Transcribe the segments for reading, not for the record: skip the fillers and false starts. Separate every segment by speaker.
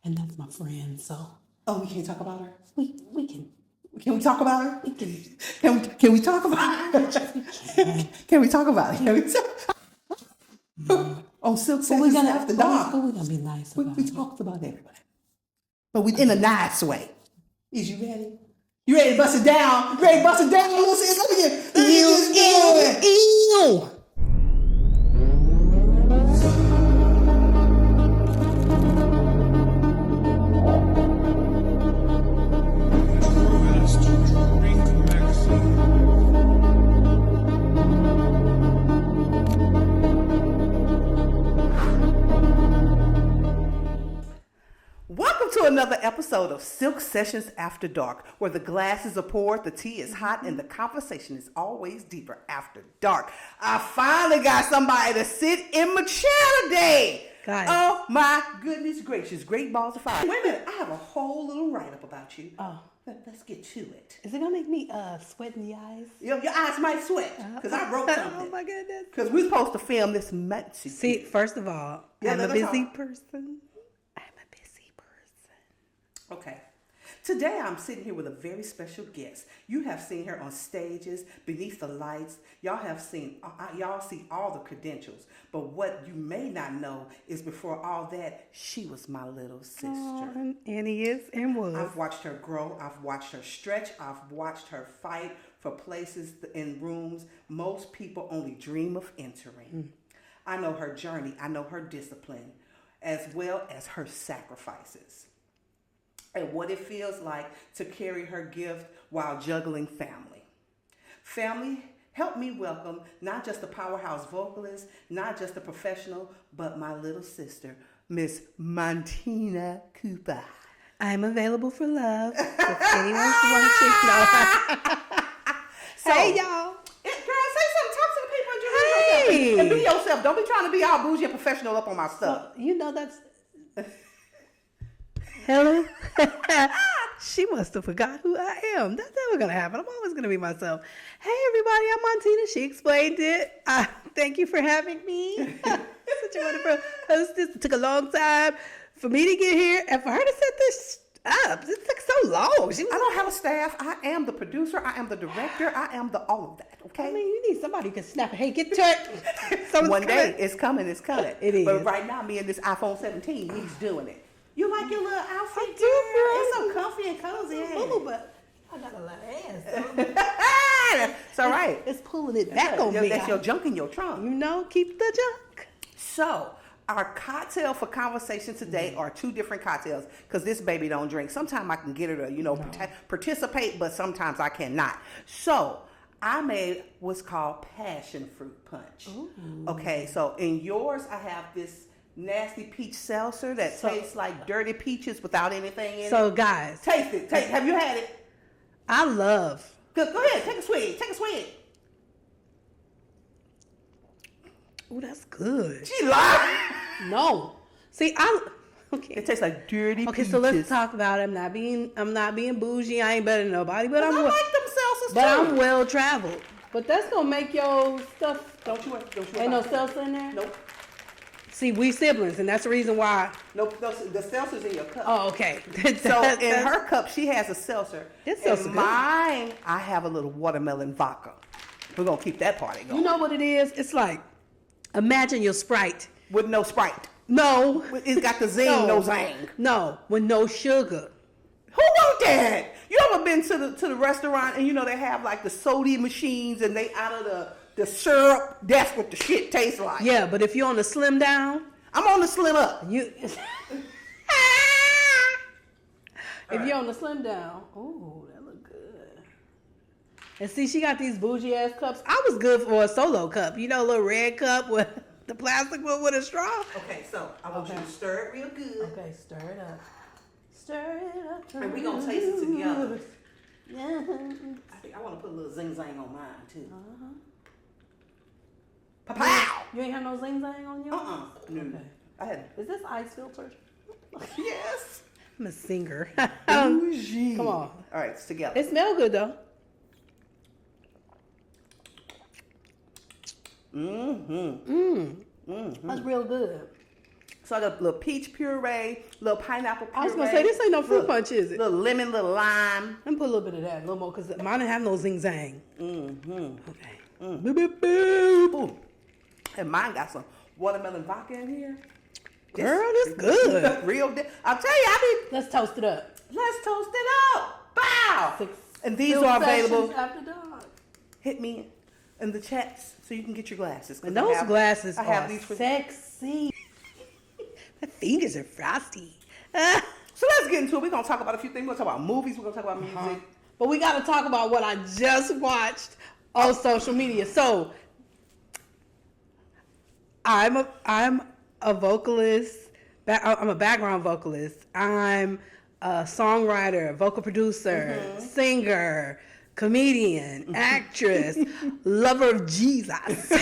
Speaker 1: and that's my friend. So
Speaker 2: Oh, we can't talk about her?
Speaker 1: we can.
Speaker 2: Can we talk about her?
Speaker 1: We can.
Speaker 2: Can we talk about her? Can we talk about it? Can we talk? On Silk Sessions After Dark.
Speaker 1: But we're gonna be nice about
Speaker 2: We
Speaker 1: it.
Speaker 2: talked about everybody. But we in a nice way. Is you ready? You ready to bust it down? You ready to bust it down? Let me get this going.
Speaker 1: Ew.
Speaker 2: Welcome to another episode of Silk Sessions After Dark, where the glasses are poured, the tea is hot, and the conversation is always deeper after dark. I finally got somebody to sit in my chair today.
Speaker 1: Guys.
Speaker 2: Oh my goodness gracious, great balls of fire. Wait a minute, I have a whole little write-up about you.
Speaker 1: Oh.
Speaker 2: Let's get to it.
Speaker 1: Is it gonna make me sweat in the eyes?
Speaker 2: Your eyes might sweat, because I wrote something.
Speaker 1: Oh my goodness.
Speaker 2: Because we're supposed to film this month.
Speaker 1: See, first of all,
Speaker 2: Yeah,
Speaker 1: I'm a
Speaker 2: that's
Speaker 1: busy
Speaker 2: all.
Speaker 1: person.
Speaker 2: Okay. Today I'm sitting here with a very special guest. You have seen her on stages, beneath the lights. Y'all see all the credentials. But what you may not know is before all that, she was my little sister.
Speaker 1: Oh, and he is and was.
Speaker 2: I've watched her grow. I've watched her stretch. I've watched her fight for places in rooms most people only dream of entering. I know her journey. I know her discipline, as well as her sacrifices. And what it feels like to carry her gift while juggling family. Family, help me welcome not just a powerhouse vocalist, not just a professional, but my little sister, Miss Montina Cooper.
Speaker 1: I'm available for love. If anyone's watching, no.
Speaker 2: So,
Speaker 1: hey, y'all.
Speaker 2: Girl, say something. Talk to the people and just
Speaker 1: Hey.
Speaker 2: and be yourself. Don't be trying to be all bougie and professional up on my stuff.
Speaker 1: You know that's... Hello? She must have forgot who I am. That's never going to happen. I'm always going to be myself. Hey, everybody. I'm Montina. She explained it. Thank you for having me. Such a wonderful hostess. It took a long time for me to get here and for her to set this up. It took so long.
Speaker 2: I don't have a staff. I am the producer. I am the director. I am the all of that. Okay.
Speaker 1: I mean, you need somebody who can snap it. Hey, get to it.
Speaker 2: One day it's coming. It's coming.
Speaker 1: It is.
Speaker 2: But right now, me and this iPhone 17, he's doing it. You like your little outfit?
Speaker 1: I do, girl.
Speaker 2: It's so comfy and cozy.
Speaker 1: Ooh, but I got a lot of ass.
Speaker 2: It's all right.
Speaker 1: It's pulling it back on me.
Speaker 2: That's your junk in your trunk.
Speaker 1: You know, keep the junk.
Speaker 2: So, our cocktail for conversation today are two different cocktails because this baby don't drink. Sometimes I can get her to, participate, but sometimes I cannot. So, I made what's called passion fruit punch.
Speaker 1: Ooh.
Speaker 2: Okay, so in yours, I have this nasty peach seltzer that tastes like dirty peaches without anything in it.
Speaker 1: So, guys.
Speaker 2: Taste it. Have you had it?
Speaker 1: I love.
Speaker 2: Go ahead. Take a swig.
Speaker 1: Oh, that's good.
Speaker 2: She lied.
Speaker 1: No. See, okay.
Speaker 2: It tastes like dirty peaches.
Speaker 1: Okay, so let's talk about it. I'm not being bougie. I ain't better than nobody, but
Speaker 2: I like them seltzers too.
Speaker 1: I'm well traveled. But that's gonna make your stuff.
Speaker 2: Don't you
Speaker 1: Ain't no seltzer in there?
Speaker 2: Nope.
Speaker 1: See, we siblings, and that's the reason why.
Speaker 2: Nope. The seltzer's in your cup.
Speaker 1: Oh, okay.
Speaker 2: So in her cup, she has a seltzer.
Speaker 1: This seltzer
Speaker 2: in
Speaker 1: good.
Speaker 2: mine, I have a little watermelon vodka. We're gonna keep that party going.
Speaker 1: You know what it is? It's like, imagine your Sprite.
Speaker 2: With no Sprite.
Speaker 1: No.
Speaker 2: It's got the zing, no zang.
Speaker 1: No, with no sugar.
Speaker 2: Who want that? You ever been to the restaurant and they have like the soda machines and they out of the syrup? That's what the shit tastes like.
Speaker 1: Yeah, but if you're on the slim down,
Speaker 2: I'm on the slim up.
Speaker 1: if you're on the slim down, ooh, that look good. And see, she got these bougie ass cups. I was good for a solo cup. A little red cup with the plastic one with a straw.
Speaker 2: Okay, so I want you to stir it real good.
Speaker 1: Okay, stir it up. Stir it up.
Speaker 2: And we gonna taste it together.
Speaker 1: Yeah.
Speaker 2: I think I want to put a little zing zang on mine too.
Speaker 1: Uh-huh.
Speaker 2: Pow!
Speaker 1: You ain't have no zing zang on yours?
Speaker 2: No.
Speaker 1: Okay.
Speaker 2: I had.
Speaker 1: Is this ice filtered?
Speaker 2: Yes.
Speaker 1: I'm a singer.
Speaker 2: Bougie.
Speaker 1: Come on.
Speaker 2: All right, it's together.
Speaker 1: It smells good though.
Speaker 2: Mm-hmm.
Speaker 1: That's real good.
Speaker 2: So I got a little peach puree, little pineapple puree.
Speaker 1: I was gonna say this ain't no fruit punch, is it?
Speaker 2: Little lemon, little lime.
Speaker 1: Let me put a little bit of that, a little more, because mine didn't have no zing zang. Okay.
Speaker 2: Boop, boop, boop. Ooh. And mine got some watermelon vodka in here.
Speaker 1: Girl, this good.
Speaker 2: Real. I'll tell you,
Speaker 1: Let's toast it up.
Speaker 2: let's toast it up. Bow. And these
Speaker 1: Still
Speaker 2: are available.
Speaker 1: sessions after dark.
Speaker 2: Hit me in the chats so you can get your glasses.
Speaker 1: And those glasses
Speaker 2: I have
Speaker 1: are
Speaker 2: these for
Speaker 1: sexy. My fingers are frosty.
Speaker 2: So let's get into it. We're going to talk about a few things. We're going to talk about movies. We're going to talk about music.
Speaker 1: But we got to talk about what I just watched on social media. So I'm a vocalist. I'm a background vocalist. I'm a songwriter, vocal producer, singer, comedian, actress, lover of Jesus.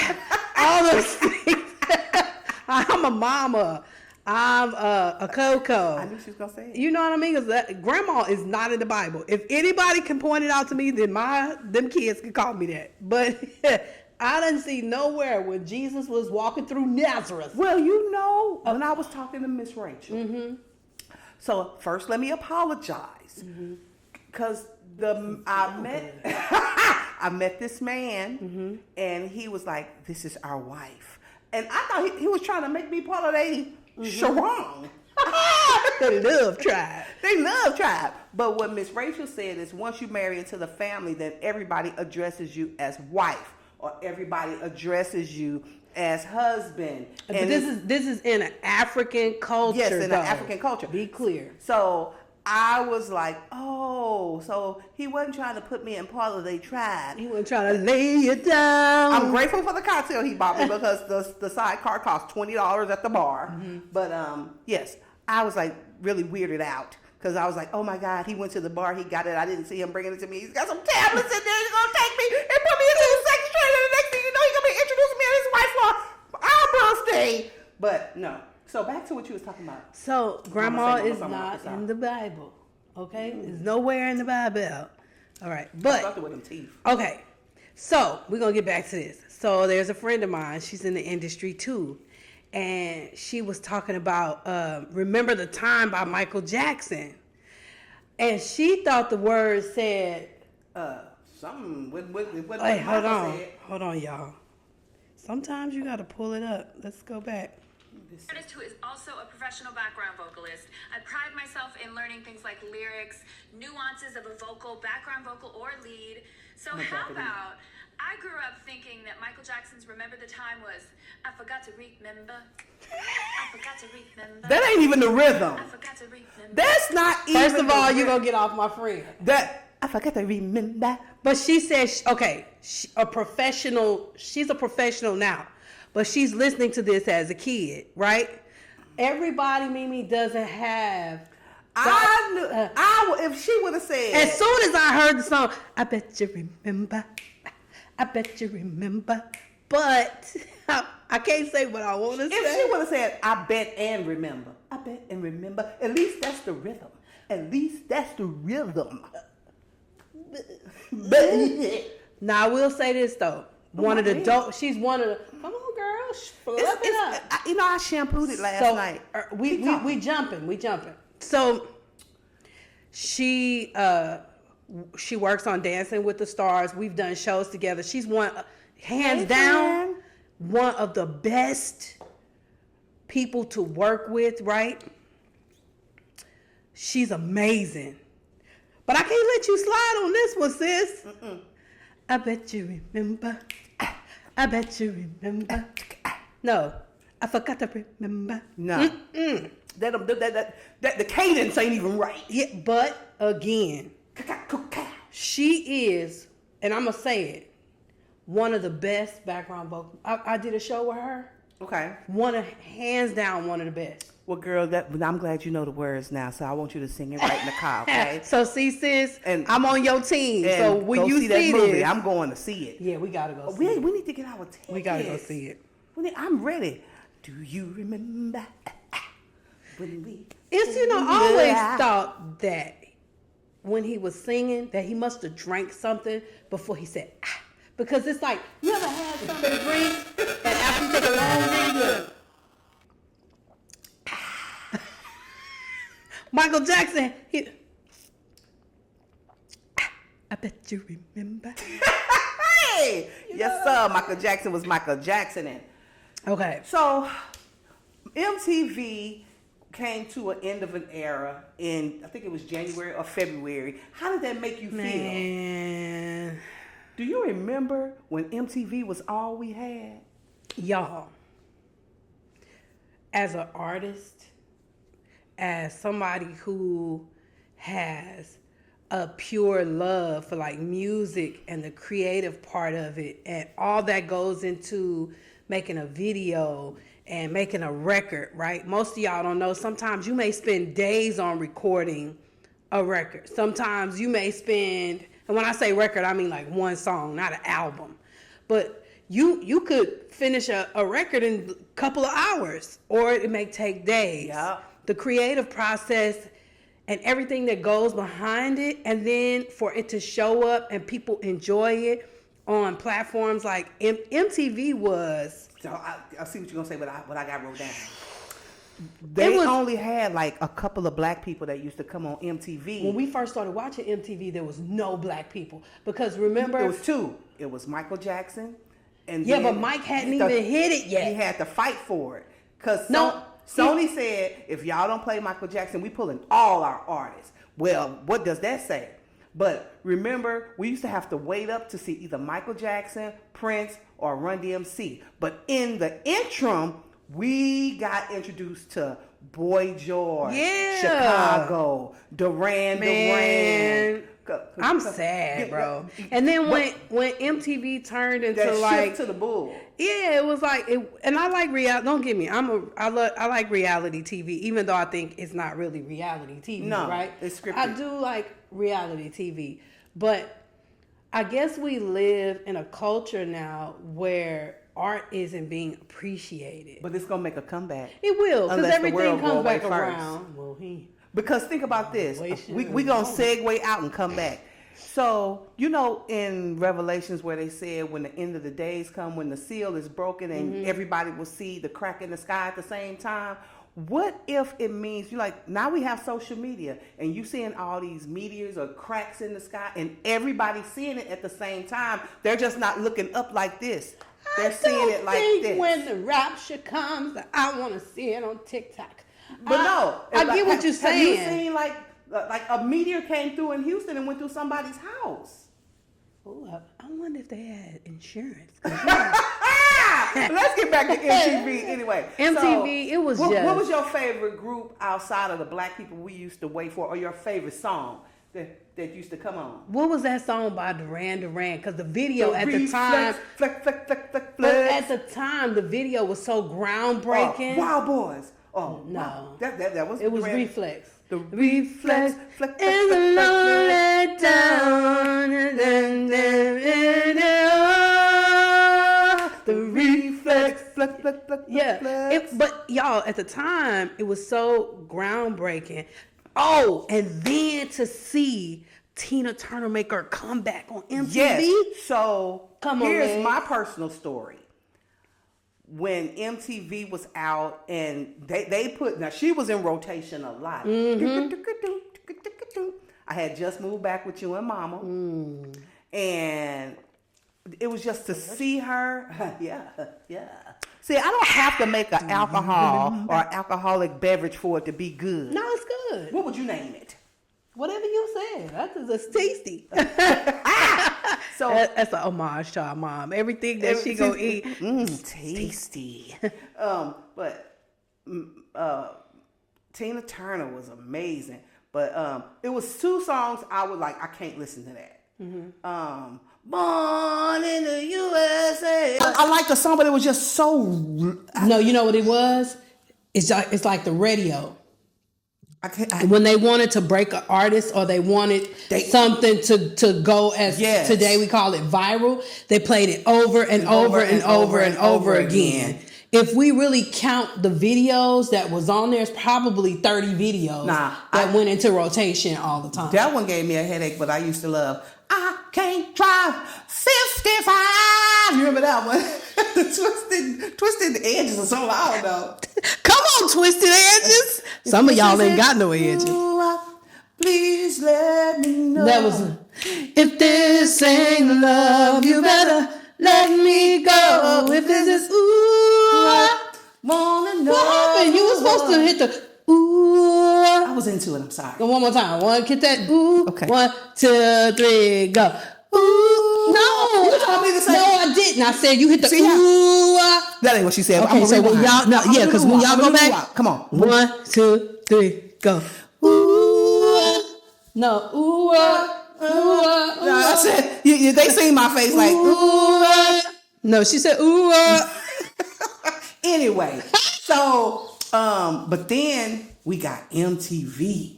Speaker 1: All those things. I'm a mama. I'm a Coco.
Speaker 2: I knew she was going to say it.
Speaker 1: You know what I mean? Because grandma is not in the Bible. If anybody can point it out to me, then them kids can call me that. But I didn't see nowhere when Jesus was walking through Nazareth.
Speaker 2: Well, you know, when I was talking to Miss Rachel. So first, let me apologize. Because I met this man, and he was like, this is our wife. And I thought he was trying to make me part of they charong.
Speaker 1: They love tribe.
Speaker 2: They love tribe. But what Miss Rachel said is once you marry into the family, then everybody addresses you as wife, or everybody addresses you as husband.
Speaker 1: But this is in an African culture.
Speaker 2: Yes, in an African culture.
Speaker 1: Be clear.
Speaker 2: So I was like, oh, so he wasn't trying to put me in part of their tribe.
Speaker 1: He wasn't trying to lay you down.
Speaker 2: I'm grateful for the cocktail he bought me because the sidecar cost $20 at the bar. But yes, I was like really weirded out because I was like, oh my God, he went to the bar, he got it. I didn't see him bringing it to me. He's got some tablets in there. He's gonna take me and put me into the sex trade. And the next thing you know, he's gonna be introducing me to his wife for our birthday. But no. So back to what you was talking about.
Speaker 1: So grandma is not in the Bible. Okay? It's nowhere in the Bible. All right. But
Speaker 2: Something with them teeth.
Speaker 1: okay. So we're gonna get back to this. So there's a friend of mine, she's in the industry too. And she was talking about Remember the Time by Michael Jackson. And she thought the word said
Speaker 2: Something what
Speaker 1: hey, hold
Speaker 2: Michael
Speaker 1: on.
Speaker 2: said.
Speaker 1: Hold on, y'all. Sometimes you gotta pull it up. Let's go back.
Speaker 3: Artist who is also a professional background vocalist. I pride myself in learning things like lyrics, nuances of a vocal, background vocal, or lead. So how about, I grew up thinking that Michael Jackson's Remember the Time was, I forgot to remember, I forgot to remember.
Speaker 2: That ain't even the rhythm.
Speaker 3: I forgot to remember.
Speaker 2: That's not even
Speaker 1: First of all,
Speaker 2: the
Speaker 1: you're
Speaker 2: rhythm.
Speaker 1: gonna get off my friend.
Speaker 2: That I forgot to remember.
Speaker 1: But she said, okay, she's a professional now, but she's listening to this as a kid, right? Everybody, Mimi, doesn't have.
Speaker 2: If she would have said.
Speaker 1: As soon as I heard the song, I bet you remember. I bet you remember. But I can't say what I want to say.
Speaker 2: If she would have said, I bet and remember. I bet and remember. At least that's the rhythm. At least that's the rhythm.
Speaker 1: Now I will say this though. She's one of the. Come on, girl, flip it up.
Speaker 2: I shampooed it last night.
Speaker 1: We jumping. So she works on Dancing with the Stars. We've done shows together. She's hands down, one of the best people to work with. Right? She's amazing. But I can't let you slide on this one, sis. I bet you remember. I bet you remember. No, I forgot to remember.
Speaker 2: No. The cadence ain't even right.
Speaker 1: Yeah, but again, she is, and I'm going to say it, one of the best background vocals. I did a show with her.
Speaker 2: Okay.
Speaker 1: Hands down, one of the best.
Speaker 2: Well, girl, I'm glad you know the words now, so I want you to sing it right in the car, okay?
Speaker 1: So, see, sis,
Speaker 2: And
Speaker 1: I'm on your team.
Speaker 2: And
Speaker 1: So, when
Speaker 2: go
Speaker 1: you
Speaker 2: see that movie,
Speaker 1: this,
Speaker 2: I'm going to see it.
Speaker 1: yeah, we got to go see it.
Speaker 2: We need to get our tickets.
Speaker 1: We got to go see it.
Speaker 2: I'm ready. Do you remember when we...
Speaker 1: It's, I always thought that when he was singing, that he must have drank something before he said, ah. Because it's like, you ever had something to drink, and after you take a long drink, Michael Jackson. I bet you remember.
Speaker 2: Hey, yes, sir. Michael Jackson was Michael Jackson.
Speaker 1: Okay.
Speaker 2: So, MTV came to an end of an era in, I think it was January or February. How did that make you feel?
Speaker 1: Man.
Speaker 2: Do you remember when MTV was all we had?
Speaker 1: Y'all, as an artist, as somebody who has a pure love for like music and the creative part of it and all that goes into making a video and making a record, right? Most of y'all don't know, sometimes you may spend days on recording a record. Sometimes you may spend, and when I say record, I mean like one song, not an album. But you could finish a record in a couple of hours, or it may take days.
Speaker 2: Yeah.
Speaker 1: The creative process and everything that goes behind it, and then for it to show up and people enjoy it on platforms like MTV was.
Speaker 2: So I see what you're gonna say, but what I got wrote down. They only had like a couple of black people that used to come on MTV.
Speaker 1: When we first started watching MTV, there was no black people because remember
Speaker 2: it was two. It was Michael Jackson, and
Speaker 1: yeah, but Mike hadn't even hit it yet.
Speaker 2: He had to fight for it because
Speaker 1: No.
Speaker 2: Sony said, if y'all don't play Michael Jackson, we pulling all our artists. Well, what does that say? But remember, we used to have to wait up to see either Michael Jackson, Prince, or Run DMC. But in the interim, we got introduced to Boy George,
Speaker 1: Yeah.
Speaker 2: Chicago, Duran Duran.
Speaker 1: I'm sad, bro. And then when MTV turned into
Speaker 2: that
Speaker 1: like
Speaker 2: shift to the bull.
Speaker 1: yeah, it was like it, and I like reality. Don't get me. I like reality TV, even though I think it's not really reality TV.
Speaker 2: No,
Speaker 1: right?
Speaker 2: it's scripted.
Speaker 1: I do like reality TV, but I guess we live in a culture now where art isn't being appreciated.
Speaker 2: But it's gonna make a comeback.
Speaker 1: It will, because
Speaker 2: Unless the
Speaker 1: everything
Speaker 2: world go
Speaker 1: comes
Speaker 2: away
Speaker 1: back
Speaker 2: first.
Speaker 1: around. Well,
Speaker 2: Because think about this. We gonna segue out and come back. So, you know, in Revelations where they said when the end of the days come, when the seal is broken and everybody will see the crack in the sky at the same time. What if it means, you like, now we have social media and you seeing all these meteors or cracks in the sky and everybody seeing it at the same time. They're just not looking up like this. They're seeing it like this.
Speaker 1: When the rapture comes, I want to see it on TikTok.
Speaker 2: But no,
Speaker 1: I get what you're saying.
Speaker 2: Have you seen like a meteor came through in Houston and went through somebody's house?
Speaker 1: Ooh, I wonder if they had insurance.
Speaker 2: Let's get back to MTV anyway.
Speaker 1: MTV, it was
Speaker 2: what
Speaker 1: just.
Speaker 2: was your favorite group outside of the black people we used to wait for, or your favorite song that used to come on?
Speaker 1: What was that song by Duran Duran? Because the video at the time,
Speaker 2: flex.
Speaker 1: but at the time, the video was so groundbreaking.
Speaker 2: Wild Boys. Oh
Speaker 1: no,
Speaker 2: wow. That was.
Speaker 1: It was
Speaker 2: Duran.
Speaker 1: Reflex.
Speaker 2: The Reflex,
Speaker 1: and the lonely down, the Reflex. Yeah, but y'all, at the time, it was so groundbreaking. Oh, and then to see Tina Turner make her comeback on MTV.
Speaker 2: Yes. So here's
Speaker 1: man.
Speaker 2: my personal story. When MTV was out and they put, now she was in rotation a lot. I had just moved back with you and Mama. And it was just to see her. Yeah. See, I don't have to make an alcohol or an alcoholic beverage for it to be good.
Speaker 1: No, it's good.
Speaker 2: What would you name it?
Speaker 1: Whatever you said. That's tasty.
Speaker 2: So
Speaker 1: that's an homage to our mom. Everything that she gonna eat,
Speaker 2: tasty. But Tina Turner was amazing. But it was two songs I would like. I can't listen to that. Born in the USA. I like the song, but it was just so.
Speaker 1: No, you know what it was? It's like the radio. When they wanted to break an artist or they wanted something to go as today we call it viral, they played it over and over and over and over again. if we really count the videos that was on there, it's probably 30 videos that went into rotation all the time.
Speaker 2: That one gave me a headache, but I used to love I Can't Drive 55. You remember that one? Twisted Edges or something, I don't know.
Speaker 1: Come on, Twisted Edges. Some of y'all ain't got no edges.
Speaker 2: Please let me know.
Speaker 1: That was, if this ain't love, you better let me go. If this is
Speaker 2: wanna know.
Speaker 1: What happened? You were supposed to hit the ooh.
Speaker 2: I was into it, I'm sorry.
Speaker 1: Go one more time. Get that ooh.
Speaker 2: Okay.
Speaker 1: 1, 2, 3, go. Ooh. No.
Speaker 2: You told me to say.
Speaker 1: No, I didn't. I said you hit the
Speaker 2: See
Speaker 1: ooh.
Speaker 2: That ain't what she said.
Speaker 1: Okay, so when y'all, because when y'all go back,
Speaker 2: come on.
Speaker 1: 1, 2, 3, go. Ooh. No. Ooh.
Speaker 2: No, I said, they seen my face like,
Speaker 1: ooh. No, she said, ooh.
Speaker 2: Anyway, so, but then we got MTV.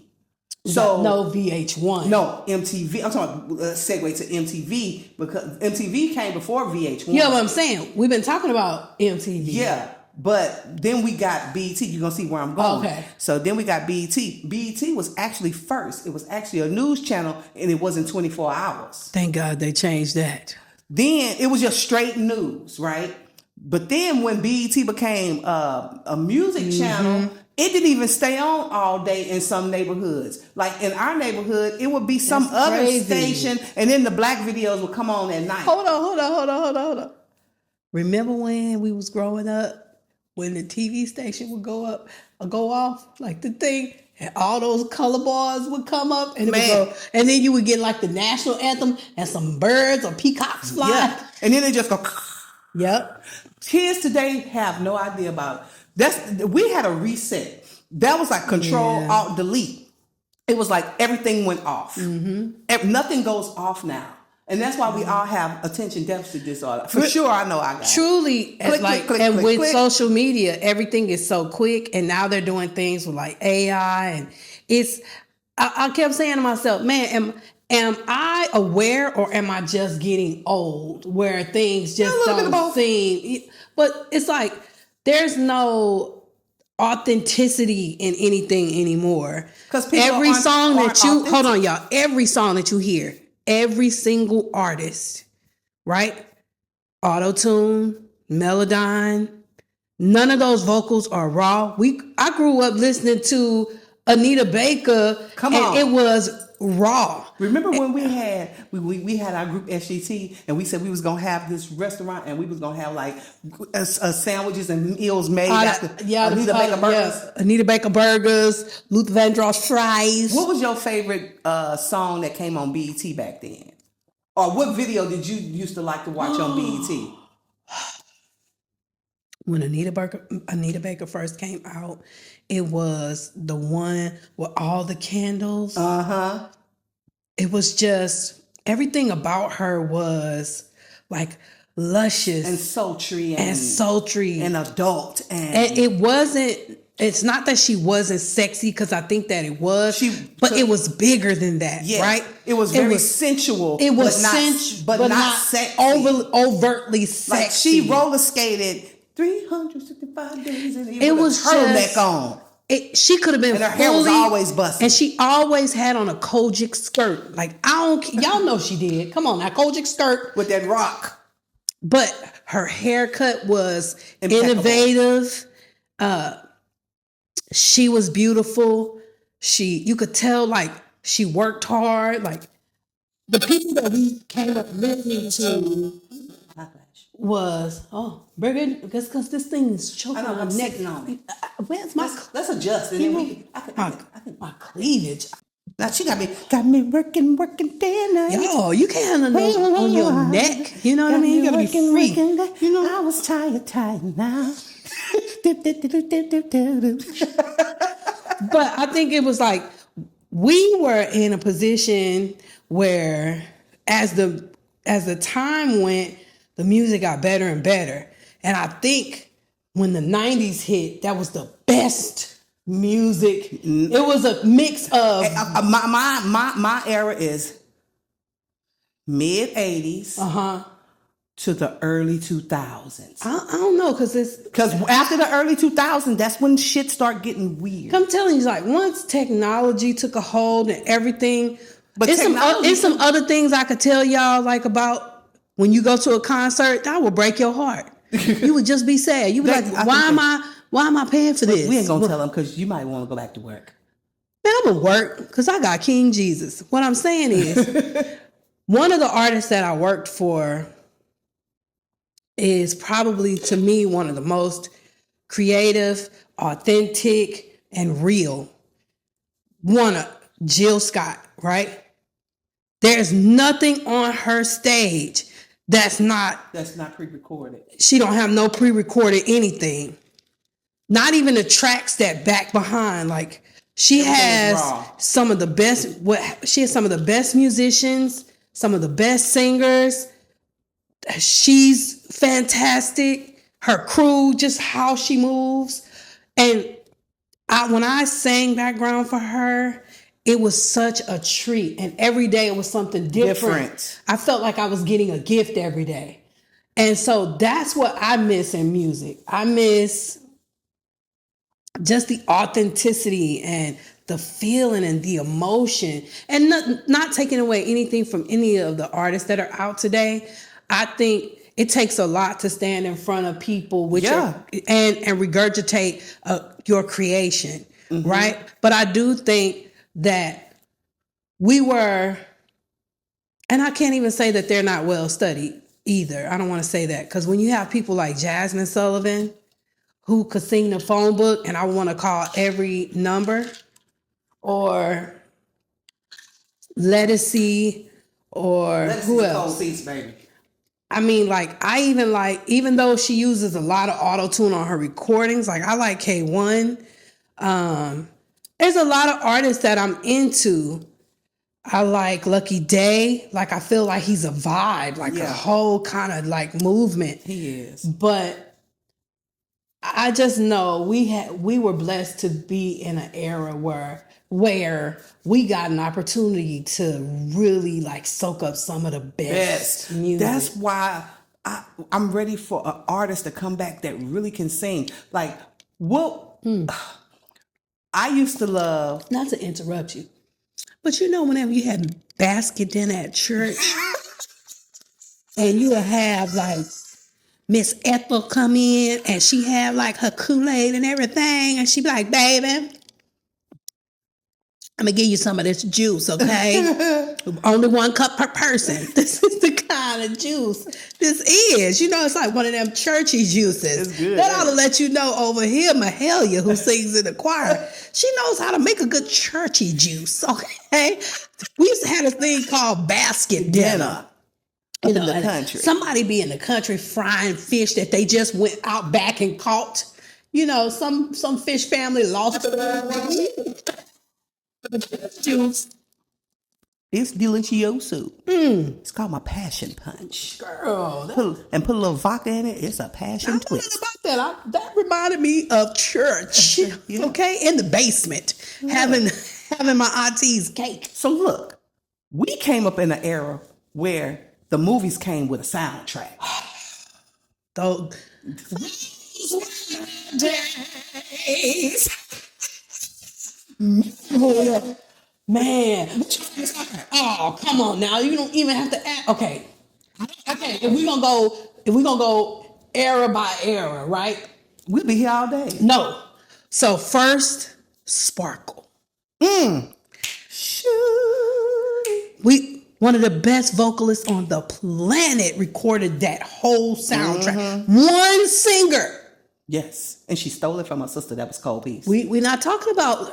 Speaker 2: So
Speaker 1: no VH1.
Speaker 2: No, MTV. I'm talking segue to MTV because MTV came before VH1.
Speaker 1: Yeah, what I'm saying. We've been talking about MTV.
Speaker 2: Yeah, but then we got BET. You're going to see where I'm going.
Speaker 1: Okay.
Speaker 2: So then we got BET. BET was actually first. It was actually a news channel, and it wasn't 24 hours.
Speaker 1: Thank God they changed that.
Speaker 2: Then it was just straight news, right? But then when BET became a music channel, it didn't even stay on all day in some neighborhoods. Like in our neighborhood, it would be some other station, and then the black videos would come on at night.
Speaker 1: Hold on. Remember when we was growing up, when the TV station would go off, like the thing, and all those color bars would come up, and it would go, and then you would get like the national anthem and some birds or peacocks fly.
Speaker 2: Yeah. And then it just go.
Speaker 1: Yep.
Speaker 2: Kids today have no idea about it. We had a reset. That was like Control Alt Delete. It was like everything went off. Nothing goes off now. And that's why we all have attention deficit disorder. For sure, I know I got
Speaker 1: truly,
Speaker 2: it.
Speaker 1: Click, with social media, everything is so quick, and now they're doing things with like AI, and it's. I kept saying to myself, man, am I aware or am I just getting old, where things just don't seem? But it's like there's no authenticity in anything anymore. Because every song that you hold on, y'all, every song that you hear. Every single artist, right? Auto-tune, Melodyne, none of those vocals are raw. I grew up listening to Anita Baker, it was raw.
Speaker 2: Remember when we had our group SGT, and we said we was gonna have this restaurant, and we was gonna have like sandwiches and meals made after Anita Baker burgers.
Speaker 1: Yeah. Anita Baker burgers, Luther Vandross fries.
Speaker 2: What was your favorite song that came on BET back then? Or what video did you used to like to watch on BET?
Speaker 1: When Anita Baker first came out, it was the one with all the candles. It was just, everything about her was like luscious.
Speaker 2: And sultry.
Speaker 1: And
Speaker 2: adult.
Speaker 1: And it wasn't, it's not that she wasn't sexy, because I think that it was, but it was bigger than that, right?
Speaker 2: It was very sensual.
Speaker 1: It was
Speaker 2: but not sexy.
Speaker 1: Overtly sexy.
Speaker 2: Like she roller skated 365 days and it was turtleneck on.
Speaker 1: She could have been,
Speaker 2: and her hair was always busted,
Speaker 1: and she always had on a Kojic skirt. Like y'all know she did. Come on, that Kojic skirt
Speaker 2: with that rock.
Speaker 1: But her haircut was innovative. She was beautiful. You could tell like she worked hard. Like the people that we came up listening to was Birgit, because this thing is choking my neck.
Speaker 2: On me.
Speaker 1: Where's my?
Speaker 2: Let's adjust. And then I think
Speaker 1: my cleavage.
Speaker 2: Now she got me working day and night.
Speaker 1: Yo, you can't have those on your neck. You know what I mean? You gotta be free.
Speaker 2: You know, I was tired now.
Speaker 1: But I think it was like we were in a position where, as the time went, the music got better and better. And I think when the 90s hit, that was the best music. It was a mix of
Speaker 2: my era is mid 80s to the early 2000s.
Speaker 1: I don't know, because
Speaker 2: After the early 2000s, that's when shit start getting weird.
Speaker 1: I'm telling you, like, once technology took a hold and everything, but it's some other things I could tell y'all, like, about when you go to a concert, that will break your heart. You would just be sad. You would be like, why am I paying for this?
Speaker 2: We ain't gonna tell them, because you might want to go back to work.
Speaker 1: Man, I'm gonna work because I got King Jesus. What I'm saying is, one of the artists that I worked for is probably, to me, one of the most creative, authentic, and real. Jill Scott, right? There's nothing on her stage that's not
Speaker 2: pre-recorded.
Speaker 1: She don't have no pre-recorded anything. Not even the tracks that back behind. Like, she has some of the best. She has some of the best musicians, some of the best singers. She's fantastic. Her crew, just how she moves. And when I sang background for her, it was such a treat. And every day it was something different. I felt like I was getting a gift every day. And so that's what I miss in music. I miss just the authenticity and the feeling and the emotion, and not taking away anything from any of the artists that are out today. I think it takes a lot to stand in front of people with and regurgitate your creation, right? But I do think that we were, and I can't even say that they're not well studied either. I don't want to say that, because when you have people like Jasmine Sullivan, who could sing the phone book, and I want to call every number, or Lettucey, or who else?
Speaker 2: Cold Beats, baby.
Speaker 1: I mean, like, even though she uses a lot of auto-tune on her recordings, like, I like K1. There's a lot of artists that I'm into. I like Lucky Day. Like, I feel like he's a vibe, like a whole kind of like movement.
Speaker 2: He is.
Speaker 1: But I just know we were blessed to be in an era where we got an opportunity to really like soak up some of the best music.
Speaker 2: That's why I'm ready for an artist to come back that really can sing. Like, I used to love...
Speaker 1: Not to interrupt you, but you know, whenever you had basket dinner at church, and you would have like Miss Ethel come in, and she have like her Kool-Aid and everything, and she be like, baby, I'm gonna give you some of this juice, okay? Only 1 cup per person. This is the kind of juice this is. You know, it's like one of them churchy juices.
Speaker 2: It's good.
Speaker 1: That ought to let you know over here, Mahalia, who sings in the choir, she knows how to make a good churchy juice, okay? We used to have this thing called basket dinner.
Speaker 2: In the country.
Speaker 1: Somebody be in the country frying fish that they just went out back and caught. You know, some fish family lost juice.
Speaker 2: It's delicioso. It's called my passion punch.
Speaker 1: Girl.
Speaker 2: Put a little vodka in it. It's a passion twist.
Speaker 1: About that reminded me of church. Okay? In the basement. Having my auntie's cake.
Speaker 2: So look, we came up in an era where the movies came with a soundtrack.
Speaker 1: Those days. Man. Oh, come on now. You don't even have to act. Okay. If we're gonna go era by era, right?
Speaker 2: We'll be here all day.
Speaker 1: No. So first, Sparkle. One of the best vocalists on the planet recorded that whole soundtrack. One singer.
Speaker 2: Yes. And she stole it from her sister. That was Cold Beats.
Speaker 1: We're not talking about,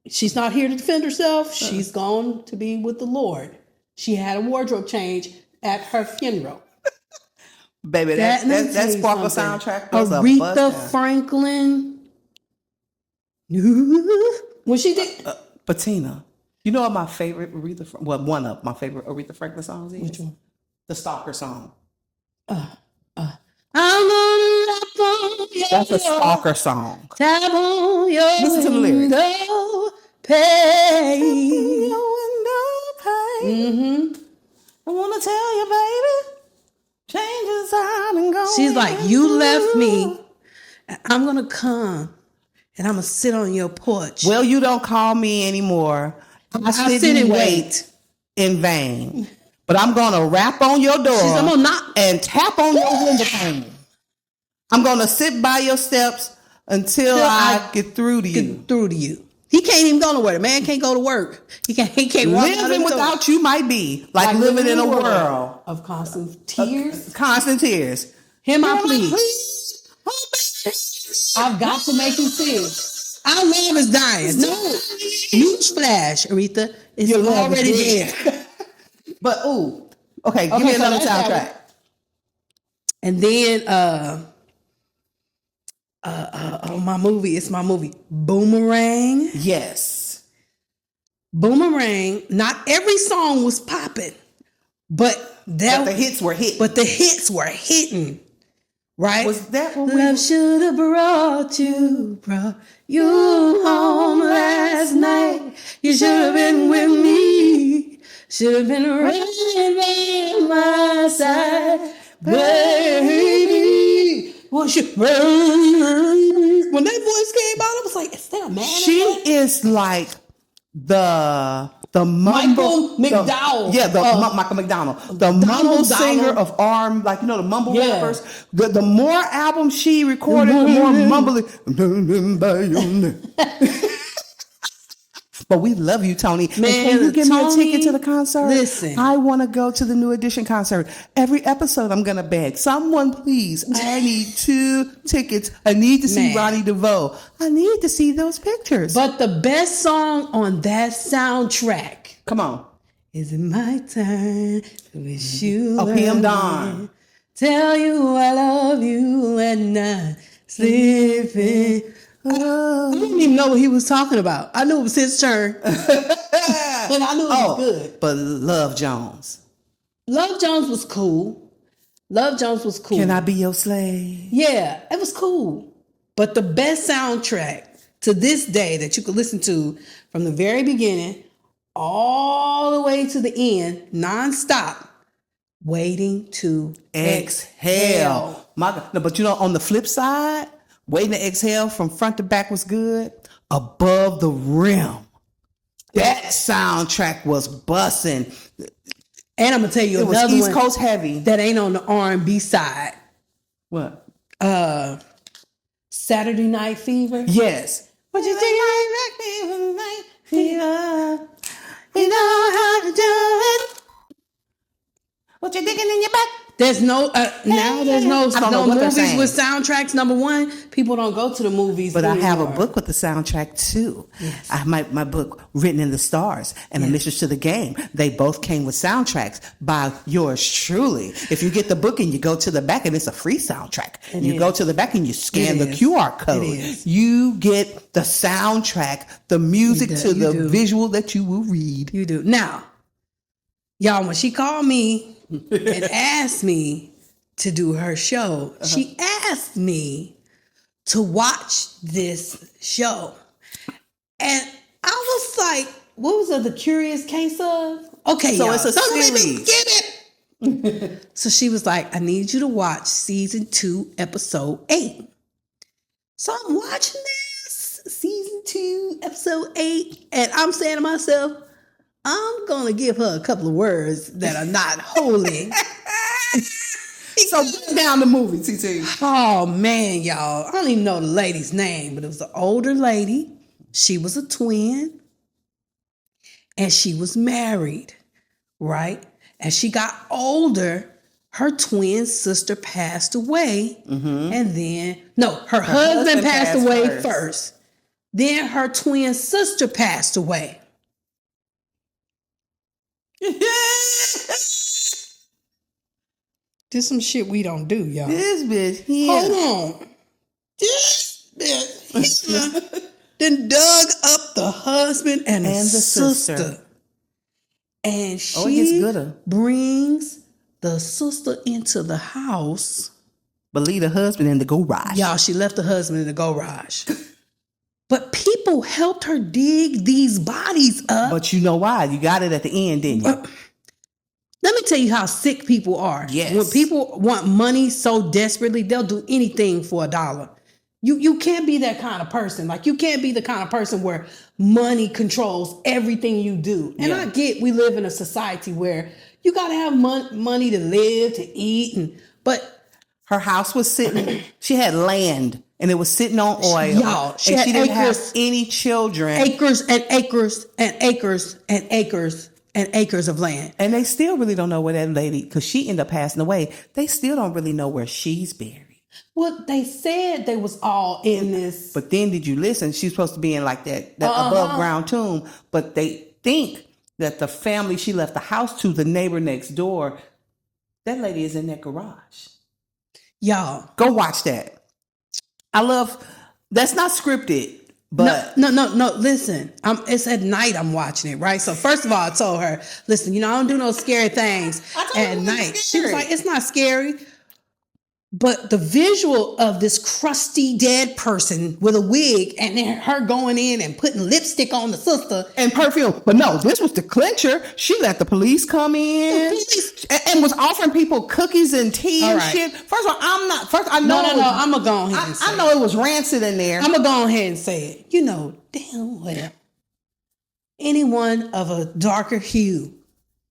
Speaker 1: she's not here to defend herself. She's gone to be with the Lord. She had a wardrobe change at her funeral.
Speaker 2: Baby, that Sparkle soundtrack was
Speaker 1: Aretha Franklin. When she did...
Speaker 2: Patina. You know what my favorite one of my favorite Aretha Franklin songs is?
Speaker 1: Which one?
Speaker 2: The Stalker song.
Speaker 1: I'm gonna rap on your
Speaker 2: That's a Stalker song.
Speaker 1: Tap on your
Speaker 2: Listen to the lyrics.
Speaker 1: Pane.
Speaker 2: I want to tell you, baby, change is
Speaker 1: like, you left me, and I'm going to come, and I'm going to sit on your porch.
Speaker 2: Well, you don't call me anymore. I sit and wait in vain. But I'm going to rap on your door
Speaker 1: I'm gonna knock
Speaker 2: and tap on your window pane. I'm going to sit by your steps until I get through to you.
Speaker 1: He can't even go nowhere. The man can't go to work. He can't walk out
Speaker 2: Living without you might be like living in a world
Speaker 1: of constant tears.
Speaker 2: Constant tears.
Speaker 1: Hear my plea. I've got to make you sing. Our love is dying. No. Newsflash, Aretha. It's already dead.
Speaker 2: But okay, give me another soundtrack.
Speaker 1: And then my movie. Boomerang.
Speaker 2: Yes.
Speaker 1: Boomerang. Not every song was popping, but the
Speaker 2: hits were hitting.
Speaker 1: But the hits were hitting. Right?
Speaker 2: Was that what
Speaker 1: Love should have brought you home last night. You should have been with me. Should have been right by my side, baby. When that voice came out, I was like, is that a man?
Speaker 2: She is like the
Speaker 1: Michael McDowell.
Speaker 2: Michael McDonald. The mumble singer of R, like, the mumble rappers. The more albums she recorded, the more mumbling. But we love you, Tony.
Speaker 1: Man,
Speaker 2: can you give me a ticket to the concert?
Speaker 1: Listen.
Speaker 2: I want to go to the New Edition concert. Every episode, I'm going to beg. Someone, please. I need 2 tickets. I need to see Ronnie DeVoe. I need to see those pictures.
Speaker 1: But the best song on that soundtrack.
Speaker 2: Come on.
Speaker 1: Is it my turn to wish you
Speaker 2: PM Dawn.
Speaker 1: Tell you I love you and not sleeping. I didn't even know what he was talking about. I knew it was his turn. And I knew it was good.
Speaker 2: But Love Jones.
Speaker 1: Love Jones was cool.
Speaker 2: Can I be your slave?
Speaker 1: Yeah, it was cool. But the best soundtrack to this day that you could listen to from the very beginning all the way to the end, nonstop, Waiting to Exhale.
Speaker 2: My God. No, but on the flip side, Waiting to Exhale from front to back was good. Above the Rim. That soundtrack was busting.
Speaker 1: And I'm gonna tell you another
Speaker 2: East
Speaker 1: one
Speaker 2: Coast heavy
Speaker 1: that ain't on the R&B side.
Speaker 2: What?
Speaker 1: Saturday Night Fever.
Speaker 2: Yes.
Speaker 1: What you think? Fever. You know how to do it.
Speaker 2: What you digging in your back?
Speaker 1: There's no there's no movies
Speaker 2: saying.
Speaker 1: with soundtracks. Number one, people don't go to the movies.
Speaker 2: But
Speaker 1: anymore.
Speaker 2: I have a book with the soundtrack too.
Speaker 1: Yes.
Speaker 2: I have my book, Written in the Stars, and A Mistress to the Game. They both came with soundtracks by yours truly. If you get the book and you go to the back, and it's a free soundtrack. You go to the back and you scan the QR code. You get the soundtrack, the music to the visual that you will read.
Speaker 1: You do. Now, y'all, when she called me and asked me to do her show, she asked me to watch this show. And I was like, what was it, The Curious Case of? Okay,
Speaker 2: so it's a series.
Speaker 1: Get it. So she was like, I need you to watch season 2, episode 8. So I'm watching this, season 2, episode 8, and I'm saying to myself, I'm going to give her a couple of words that are not holy.
Speaker 2: So break down the movie, TT.
Speaker 1: Oh, man, y'all. I don't even know the lady's name, but it was an older lady. She was a twin. And she was married, right? As she got older, her twin sister passed away. Mm-hmm. And then, her husband passed away first. Then her twin sister passed away. This some shit we don't do, y'all.
Speaker 2: This bitch here.
Speaker 1: Hold on. This bitch then dug up the husband and the sister. And she brings the sister into the house.
Speaker 2: But leave the husband in the garage.
Speaker 1: Y'all, she left the husband in the garage. But people helped her dig these bodies up.
Speaker 2: But you know why? You got it at the end, didn't you?
Speaker 1: Let me tell you how sick people are.
Speaker 2: Yes.
Speaker 1: When people want money so desperately, they'll do anything for $1. You can't be that kind of person. Like, you can't be the kind of person where money controls everything you do. And I get we live in a society where you got to have money to live, to eat. But
Speaker 2: her house was sitting, she had land and it was sitting on oil.
Speaker 1: Y'all, she
Speaker 2: didn't have any children.
Speaker 1: Acres and acres and acres and acres and acres of land.
Speaker 2: And they still really don't know where that lady, because she ended up passing away, they still don't really know where she's buried.
Speaker 1: Well, they said they was all in this.
Speaker 2: But then did you listen? She's supposed to be in like that above ground tomb. But they think that the family she left the house to, the neighbor next door, that lady is in that garage.
Speaker 1: Y'all.
Speaker 2: Go watch that. That's not scripted. But
Speaker 1: no. Listen, it's at night I'm watching it, right? So first of all, I told her, listen, I don't do no scary things at night. She was like, it's not scary. But the visual of this crusty dead person with a wig and then her going in and putting lipstick on the sister
Speaker 2: and perfume. But no, this was the clincher. She let the police come in and was offering people cookies and tea and shit. First of all, I know. No.
Speaker 1: I'm going to go ahead and say
Speaker 2: I know it was rancid in there.
Speaker 1: I'm going to go ahead and say it. Damn well. Anyone of a darker hue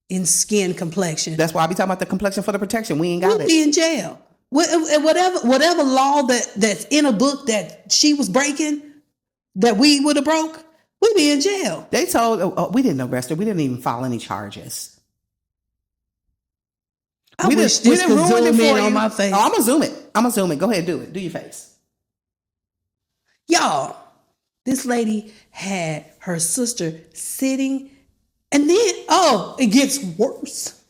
Speaker 1: in skin complexion.
Speaker 2: That's why I be talking about the complexion for the protection. We ain't got it.
Speaker 1: Be in jail. Whatever law that's in a book that she was breaking, that we would have broke, we'd be in jail.
Speaker 2: They told we didn't arrest her. We didn't even file any charges.
Speaker 1: I wish this could zoom in on my face.
Speaker 2: Oh, I'm gonna zoom it. Go ahead, do it. Do your face.
Speaker 1: Y'all, this lady had her sister sitting, and then it gets worse.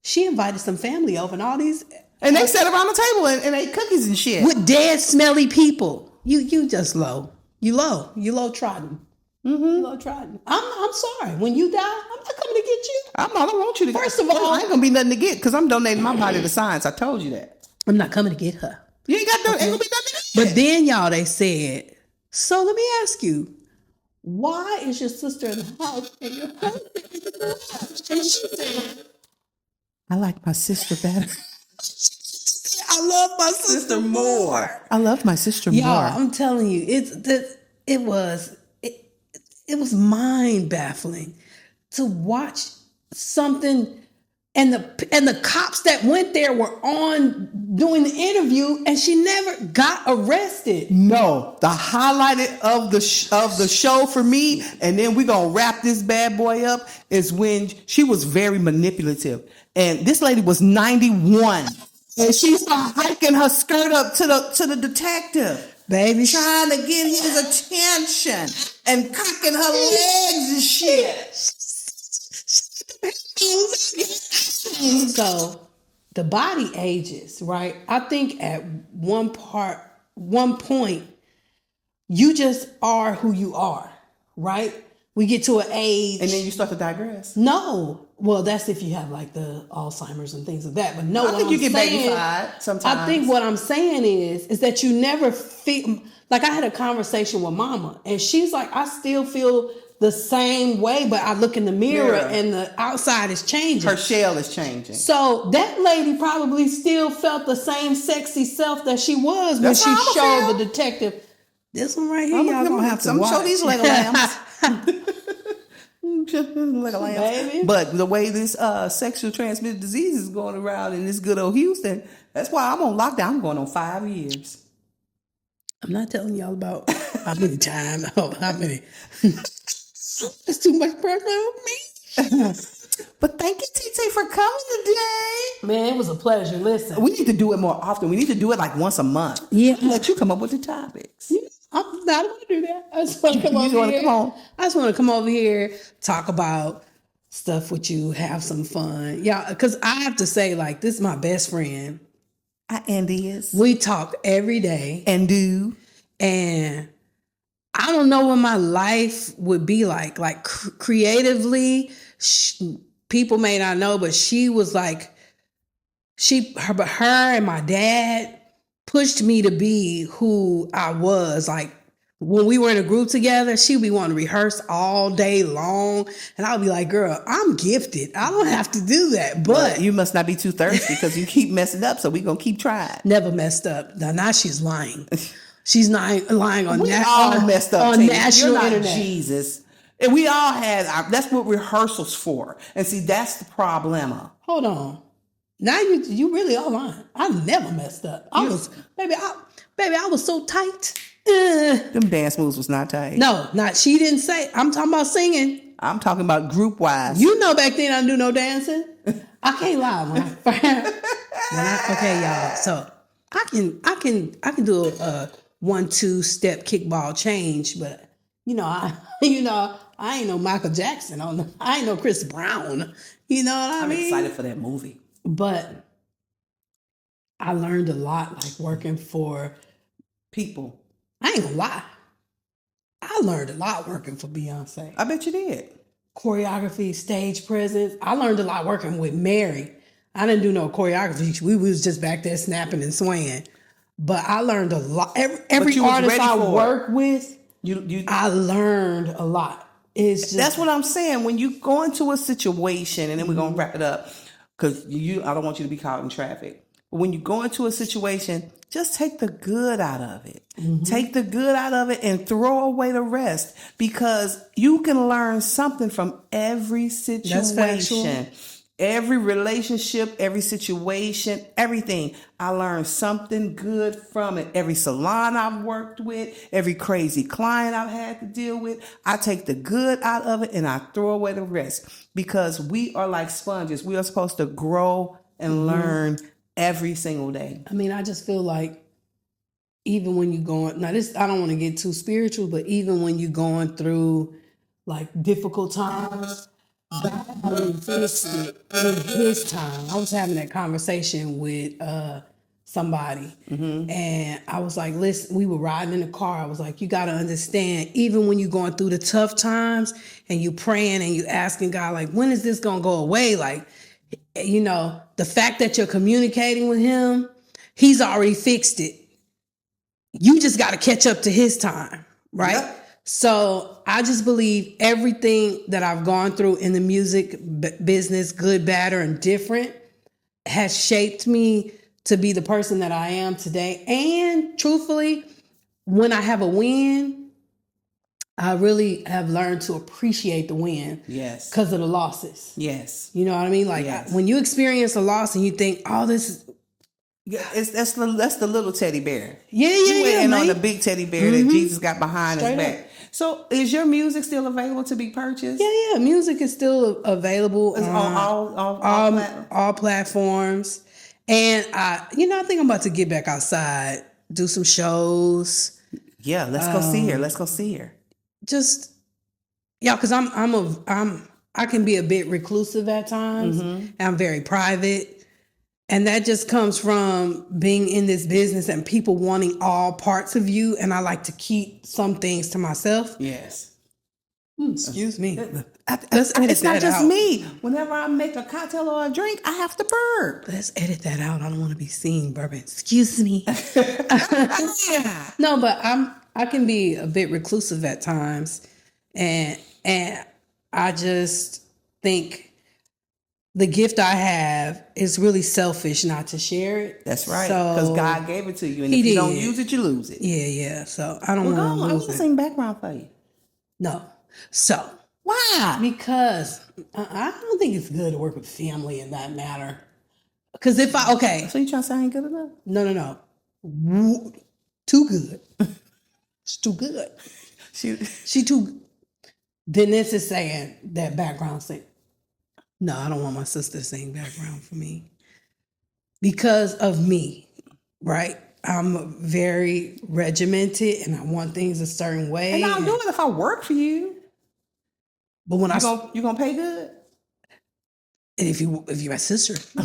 Speaker 1: She invited some family over and all these.
Speaker 2: And they sat around the table and ate cookies and shit.
Speaker 1: With dead, smelly people. You just low. You low trodden. Mm-hmm. You low trodden. I'm sorry. When you die, I'm not coming to get you.
Speaker 2: I don't want you to.
Speaker 1: First of all,
Speaker 2: I ain't gonna be nothing to get because I'm donating my body to science. I told you that.
Speaker 1: I'm not coming to get her.
Speaker 2: You ain't got ain't gonna be nothing to get.
Speaker 1: But then y'all, they said, so let me ask you, why is your sister in the house and your husband in the garage? And she said,
Speaker 2: I like my sister better.
Speaker 1: I love my sister more.
Speaker 2: I love my sister more.
Speaker 1: I'm telling you, it was mind baffling to watch something, and the cops that went there were on doing the interview, and she never got arrested.
Speaker 2: No, the highlight of the show for me, and then we're gonna wrap this bad boy up, is when she was very manipulative. And this lady was 91, and she started hiking her skirt up to the detective,
Speaker 1: baby,
Speaker 2: trying to get his attention and cocking her legs and shit.
Speaker 1: So the body ages, right? I think at one point, you just are who you are, right? We get to an age,
Speaker 2: and then you start to digress.
Speaker 1: No. Well, that's if you have like the Alzheimer's and things like that. But no,
Speaker 2: I think you get babyfied sometimes.
Speaker 1: I think what I'm saying is that you never feel like. I had a conversation with Mama, and she's like, I still feel the same way, but I look in the mirror and the outside is changing.
Speaker 2: Her shell is changing.
Speaker 1: So that lady probably still felt the same sexy self that she was when she showed the detective. This one right here, y'all gonna have to watch.
Speaker 2: Show these Lego lambs. Baby. But the way this sexually transmitted disease is going around in this good old Houston, that's why I'm on lockdown. I'm going on 5 years.
Speaker 1: I'm not telling y'all about how many times, how many. It's too much pressure on me.
Speaker 2: But thank you, TT, for coming today.
Speaker 1: Man, it was a pleasure. Listen,
Speaker 2: we need to do it more often. We need to do it like once a month.
Speaker 1: Yeah.
Speaker 2: Let you come up with the topics.
Speaker 1: Yeah. I don't want to do that. I just want to come over here. I just want to come over here, talk about stuff with you, have some fun. Yeah, because I have to say, like, this is my best friend.
Speaker 2: And is.
Speaker 1: We talk every day.
Speaker 2: And do.
Speaker 1: And I don't know what my life would be like creatively. People may not know, but she was like, her and my dad pushed me to be who I was. Like, when we were in a group together, she'd be wanting to rehearse all day long. And I'll be like, girl, I'm gifted. I don't have to do that. But
Speaker 2: you must not be too thirsty because you keep messing up. So we're going to keep trying.
Speaker 1: Never messed up. Now she's lying. She's not lying on
Speaker 2: we all messed up
Speaker 1: on national
Speaker 2: You're not
Speaker 1: internet.
Speaker 2: Jesus. And we all had, that's what rehearsals for. And see, that's the problema.
Speaker 1: Hold on. Now you really are lying. I never messed up. I was so tight.
Speaker 2: Them dance moves was not tight.
Speaker 1: No, she didn't say. I'm talking about singing.
Speaker 2: I'm talking about group wise.
Speaker 1: You know, back then I didn't do no dancing. I can't lie okay, y'all. So I can do a 1-2 step kickball change, but I ain't no Michael Jackson. I ain't no Chris Brown. You know what I mean?
Speaker 2: I'm excited for that movie.
Speaker 1: But I learned a lot, like working for
Speaker 2: people.
Speaker 1: I ain't gonna lie. I learned a lot working for Beyonce.
Speaker 2: I bet you did.
Speaker 1: Choreography, stage presence. I learned a lot working with Mary. I didn't do no choreography. We was just back there snapping and swaying. But I learned a lot. Every artist I work with, I learned a lot. It's just,
Speaker 2: that's what I'm saying. When you go into a situation, and then we're gonna wrap it up, because I don't want you to be caught in traffic. But when you go into a situation, just take the good out of it. Mm-hmm. Take the good out of it and throw away the rest, because you can learn something from every situation, every relationship, every situation, everything. I learned something good from it. Every salon I've worked with, every crazy client I've had to deal with, I take the good out of it and I throw away the rest, because we are like sponges. We are supposed to grow and learn every single day.
Speaker 1: I mean, I just feel like even when you're going, I don't want to get too spiritual, but even when you're going through like difficult times, God fixed it in His time. I was having that conversation with somebody, and I was like, listen, we were riding in the car. I was like, you got to understand, even when you're going through the tough times and you praying and you asking God, like, when is this going to go away? Like, the fact that you're communicating with Him, He's already fixed it. You just got to catch up to His time, right? Yep. So I just believe everything that I've gone through in the music business, good, bad, or indifferent, has shaped me to be the person that I am today. And truthfully, when I have a win, I really have learned to appreciate the win.
Speaker 2: Yes.
Speaker 1: Because of the losses.
Speaker 2: Yes.
Speaker 1: You know what I mean? Like when you experience a loss and you think, oh, this is...
Speaker 2: Yeah, that's the little teddy bear.
Speaker 1: Yeah.
Speaker 2: You went in on the big teddy bear that Jesus got behind his back.
Speaker 1: Up.
Speaker 2: So is your music still available to be purchased?
Speaker 1: Yeah. Music is still available
Speaker 2: on
Speaker 1: all platforms. And I think I'm about to get back outside, do some shows.
Speaker 2: Yeah, let's go see her.
Speaker 1: Just because I can be a bit reclusive at times. And I'm very private. And that just comes from being in this business and people wanting all parts of you. And I like to keep some things to myself.
Speaker 2: Yes.
Speaker 1: Excuse me.
Speaker 2: It's not just me. Whenever I make a cocktail or a drink, I have to burp.
Speaker 1: Let's edit that out. I don't want to be seen bourbon. Excuse me. No, but I can be a bit reclusive at times. And I just think the gift I have is really selfish not to share it.
Speaker 2: That's right. Because God gave it to you. And if you don't use it, you lose it.
Speaker 1: Yeah. So I don't want to lose it.
Speaker 2: I'm going to sing background for you.
Speaker 1: No. So.
Speaker 2: Why?
Speaker 1: Because I don't think it's good to work with family in that matter. Because So
Speaker 2: you trying to say I ain't good enough?
Speaker 1: No. Too good. It's too good. She too good. Then this is saying that background sing. No, I don't want my sister to sing background for me. Because of me, right? I'm very regimented and I want things a certain way.
Speaker 2: And I'll do it if I work for you.
Speaker 1: But when
Speaker 2: you gonna pay good?
Speaker 1: And if you're my sister, you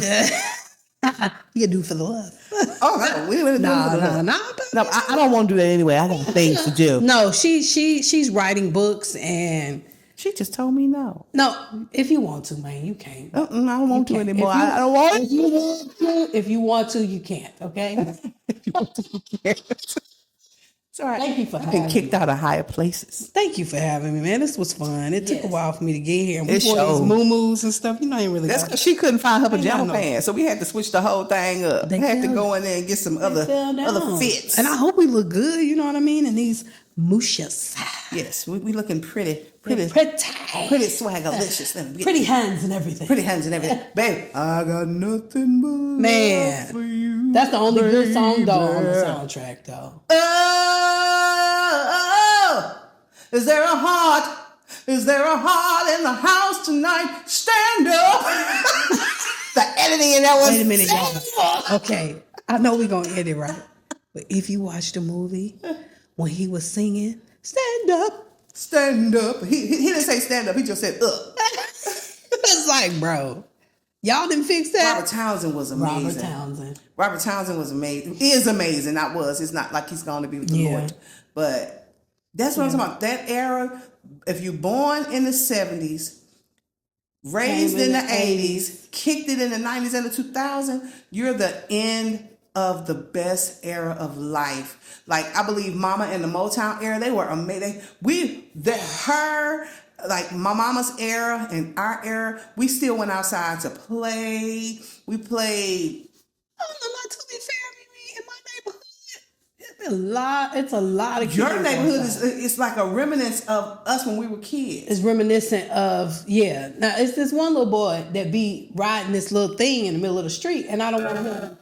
Speaker 1: can do it for the love.
Speaker 2: Oh, we would
Speaker 1: No,
Speaker 2: I don't want to do that anyway. I got things to do.
Speaker 1: No, she's writing books and
Speaker 2: she just told me no.
Speaker 1: No, if you want to, man, you can't.
Speaker 2: I don't want to anymore. I don't want
Speaker 1: If you want to, you can't. Okay.
Speaker 2: If you want to, you can't. It's all right.
Speaker 1: Thank you for
Speaker 2: I've
Speaker 1: having
Speaker 2: been kicked out of higher places.
Speaker 1: Thank you for having me, man. This was fun. It took a while for me to get here. And we
Speaker 2: It
Speaker 1: wore these
Speaker 2: showed.
Speaker 1: muumuus and stuff. You know, I ain't really
Speaker 2: That's
Speaker 1: got
Speaker 2: because she couldn't find her
Speaker 1: Ain't
Speaker 2: pajama
Speaker 1: got no-
Speaker 2: pants, so we had to switch the whole thing up.
Speaker 1: They
Speaker 2: We had to
Speaker 1: fell-
Speaker 2: go in there and get some other fits.
Speaker 1: And I hope we look good, you know what I mean? And these mooshes.
Speaker 2: Yes, we looking pretty
Speaker 1: Pretty.
Speaker 2: swaggerlicious.
Speaker 1: Pretty hands and everything.
Speaker 2: Pretty hands and everything. Baby, I got nothing but
Speaker 1: Man,
Speaker 2: love for you.
Speaker 1: That's the only good song, though, on the
Speaker 2: baby.
Speaker 1: soundtrack, though.
Speaker 2: Oh, is there a heart? Is there a heart in the house tonight? Stand up. The editing in that was.
Speaker 1: Wait a minute, y'all. Okay, I know we're going to edit right. But if you watch the movie, when he was singing, stand up.
Speaker 2: Stand up. He didn't say stand up. He just said up.
Speaker 1: It's like, bro, y'all didn't fix that?
Speaker 2: Robert Townsend was amazing. Robert Townsend was amazing. He is amazing. Not was. It's not like he's going to be with the Lord. But that's what I'm talking about. That era, if you're born in the 70s, raised in the 80s, kicked it in the 90s and the 2000s, you're the end of the best era of life. Like, I believe Mama and the Motown era, they were amazing. Like my mama's era and our era, we still went outside to play. We played.
Speaker 1: Oh, not to be fair, in my neighborhood, it's a lot of kids.
Speaker 2: Your neighborhood is like a remnants of us when we were kids.
Speaker 1: It's reminiscent of, Now, it's this one little boy that be riding this little thing in the middle of the street, and I don't want him to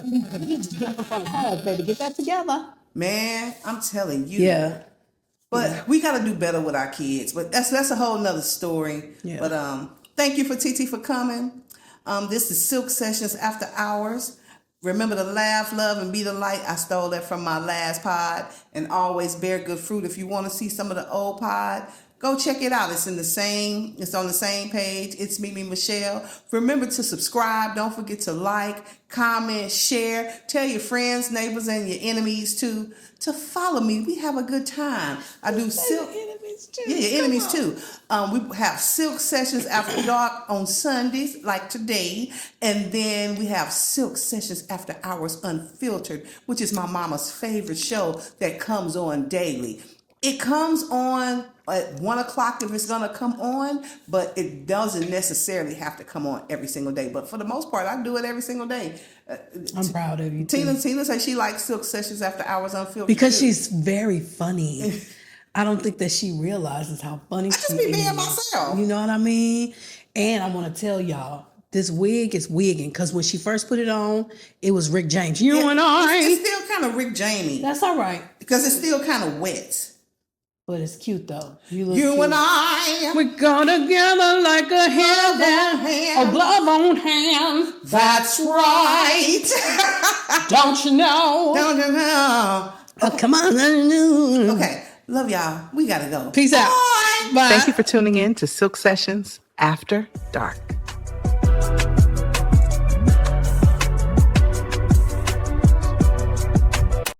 Speaker 1: you just get in front of us, baby. Get that together.
Speaker 2: Man, I'm telling you.
Speaker 1: Yeah.
Speaker 2: But we got to do better with our kids. But that's a whole nother story.
Speaker 1: Yeah.
Speaker 2: But thank you for TT for coming. This is Silk Sessions After Hours. Remember to laugh, love, and be the light. I stole that from my last pod. And always bear good fruit. If you want to see some of the old pod, go check it out. It's on the same page. It's me, Michelle. Remember to subscribe. Don't forget to like, comment, share. Tell your friends, neighbors, and your enemies to follow me. We have a good time. I do silk.
Speaker 1: Enemies too.
Speaker 2: Yeah, your enemies too. We have Silk Sessions After Dark on Sundays, like today. And then we have Silk Sessions After Hours Unfiltered, which is my mama's favorite show that comes on daily. It comes on at 1 o'clock if it's going to come on, but it doesn't necessarily have to come on every single day. But for the most part, I do it every single day.
Speaker 1: I'm proud of you,
Speaker 2: Tina says she likes Silk Sessions After Hours Unfiltered.
Speaker 1: because she's very funny. I don't think that she realizes how funny she is.
Speaker 2: I just be being myself.
Speaker 1: You know what I mean? And I want to tell y'all, this wig is wigging, because when she first put it on, it was Rick James.
Speaker 2: It's still kind of Rick Jamie.
Speaker 1: That's all right.
Speaker 2: Because it's still kind of wet.
Speaker 1: But it's cute, though. You
Speaker 2: You
Speaker 1: cute.
Speaker 2: and I.
Speaker 1: We go together like a hand down, a glove on hand.
Speaker 2: That's right.
Speaker 1: Don't you know?
Speaker 2: Don't you know?
Speaker 1: Oh, come on.
Speaker 2: Okay. Love y'all. We got to go.
Speaker 1: Peace out.
Speaker 2: Bye.
Speaker 1: Bye.
Speaker 2: Thank you for tuning in to Silk Sessions After Dark.